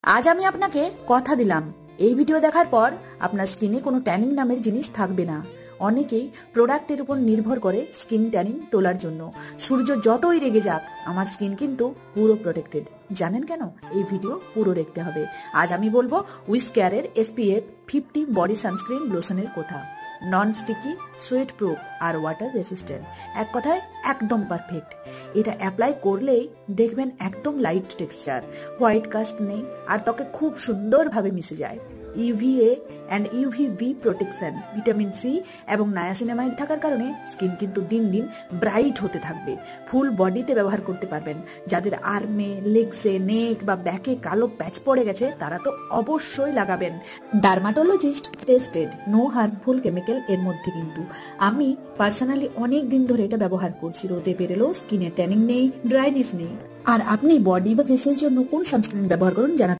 আজ আমি আপনাকে কথা দিলাম, এই ভিডিও দেখার পর আপনার স্কিনে কোনো ট্যানিং নামের জিনিস থাকবে না। অনেকেই প্রোডাক্টের উপর নির্ভর করে স্কিন ট্যানিং তোলার জন্য। সূর্য যতই রেগে যাক, আমার স্কিন কিন্তু পুরো প্রোটেক্টেড। জানেন কেন? এই ভিডিও পুরো দেখতে হবে। আজ আমি বলবো উইশ কেয়ারের SPF 50 বডি সানস্ক্রিন লোশনের কথা। নন স্টিকি, সুয়েট প্রুফ আর ওয়াটার রেসিস্ট্যান্ট। এক কথায় একদম পারফেক্ট। এটা অ্যাপ্লাই করলেই দেখবেন একদম লাইট টেক্সচার, হোয়াইট কাস্ট নেই, আর ত্বকে খুব সুন্দরভাবে মিশে যায়। UVA and UVB protection, vitamin C এবং নায়াসিনামাইড থাকার কারণে স্কিন কিন্তু দিন দিন ব্রাইট হতে থাকবে। ফুল বডিতে ব্যবহার করতে পারবেন। যাদের আর্মে, লেগসে, নেক বা ব্যাকে কালো প্যাচ পড়ে গেছে তারা তো অবশ্যই লাগাবেন। Dermatologist tested, no harmful chemical এর মধ্যে। কিন্তু আমি পার্সোনালি অনেক দিন ধরে এটা ব্যবহার করছি। রোদে বেরোলেও স্কিনে ট্যানিং নেই, ড্রাইনেস নেই। আর আপনি বডি বা ফেসের জন্য কোন সানস্ক্রিন ব্যবহার করুন জানাতে